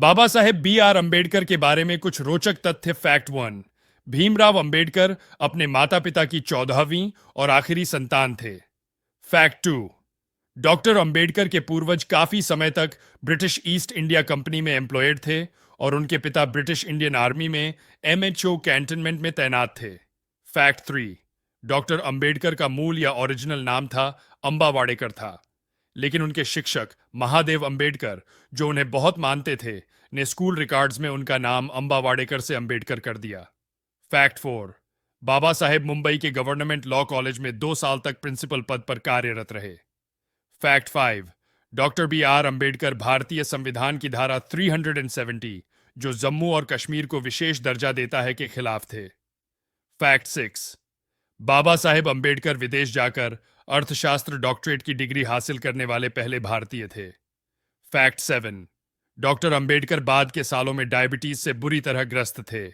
बाबा Saheb B R Ambedkar के बारे में कुछ रोचक तथ्य। Fact one. भीमराव अंबेडकर अपने माता पिता की 14वीं और आखिरी संतान थे। Fact to. डॉक्टर अंबेडकर के पूर्वज काफी समय तक ब्रिटिश ईस्ट इंडिया कंपनी में एम्प्लॉयड थे और उनके पिता ब्रिटिश इंडियन आर्मी में एमएचओ कैंटनमेंट में तैनात थे। Fact three. डॉक्टर अंबेडकर का मूल या ओरिजिनल नाम था अंबा वाडेकर था, लेकिन उनके शिक्षक महादेव अंबेडकर, जो उन्हें बहुत मानते थे, ने स्कूल रिकॉर्ड्स में उनका नाम अंबा वाडेकर से अंबेडकर कर दिया। Fact four. बाबा साहेब मुंबई के गवर्नमेंट लॉ कॉलेज में 2 साल तक प्रिंसिपल पद पर कार्यरत रहे। Fact five. Doctor B R Ambedkar भारतीय संविधान की धारा 370, जो जम्मू और कश्मीर को विशेष दर्जा देता है, के खिलाफ थे। Fact six. बाबा साहेब अंबेडकर विदेश जाकर अर्थशास्त्र डॉक्टरेट की डिग्री हासिल करने वाले पहले भारतीय थे। Fact seven. डॉक्टर अंबेडकर बाद के सालों में डायबिटीज से बुरी तरह ग्रस्त थे।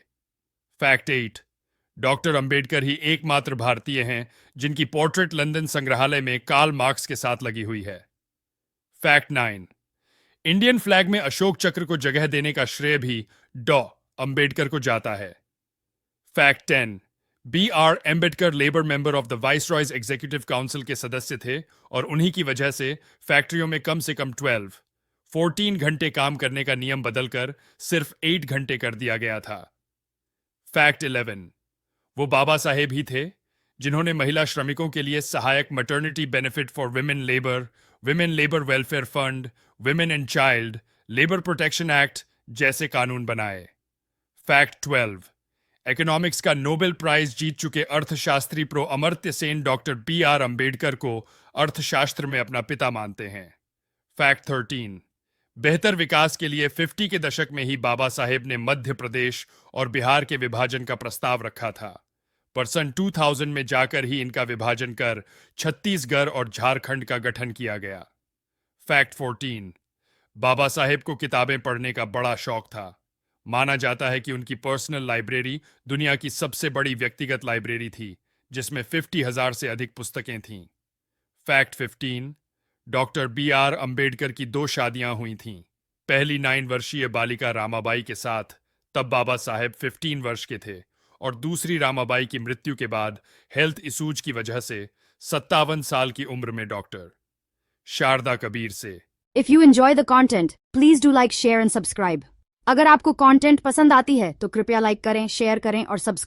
Fact eight. डॉक्टर अंबेडकर ही एकमात्र भारतीय हैं जिनकी पोर्ट्रेट लंदन संग्रहालय में कार्ल मार्क्स के साथ लगी हुई है। Fact nine. इंडियन फ्लैग में अशोक चक्र को जगह देने का श्रेय भी डॉ अंबेडकर को जाता है। Fact 10। B R Ambedkar labour member of the viceroy's executive council के सदस्य थे और उन्हीं की वजह से फैक्ट्रियों में कम से कम 14 घंटे काम करने का नियम बदलकर सिर्फ 8 घंटे कर दिया गया था। फैक्ट 11। वो बाबा साहेब ही थे जिन्होंने महिला श्रमिकों के लिए सहायक maternity benefit for women labour welfare fund, women and child labour protection act जैसे कानून बनाए। फैक्ट 12। इकोनॉमिक्स का नोबेल प्राइज जीत चुके अर्थशास्त्री prof Amartya Sen doctor B R Ambedkar को अर्थशास्त्र में अपना पिता मानते हैं। फैक्ट 13। बेहतर विकास के लिए 50 के दशक में ही बाबा साहेब ने मध्य प्रदेश और बिहार के विभाजन का प्रस्ताव रखा था, पर सन 2000 में जाकर ही इनका विभाजन कर छत्तीसगढ़ और झारखंड का गठन किया गया। फैक्ट 14। बाबा साहेब को किताबें पढ़ने का बड़ा शौक था। माना जाता है कि उनकी पर्सनल लाइब्रेरी दुनिया की सबसे बड़ी व्यक्तिगत लाइब्रेरी थी, जिसमें 50,000 से अधिक पुस्तकें थीं। Fact 15। Doctor B R Ambedkar की 2 शादियां हुई थीं। पहली 9 वर्षीय बालिका रामाबाई के साथ, तब बाबा साहेब 15 वर्ष के थे, और दूसरी रामाबाई की मृत्यु के बाद हेल्थ इशूज की वजह से 57 साल की उम्र में डॉक्टर शारदा कबीर से। If you enjoy the content, please do like, share and subscribe. अगर आपको कंटेंट पसंद आती है तो कृपया लाइक करें, शेयर करें और सब्सक्राइब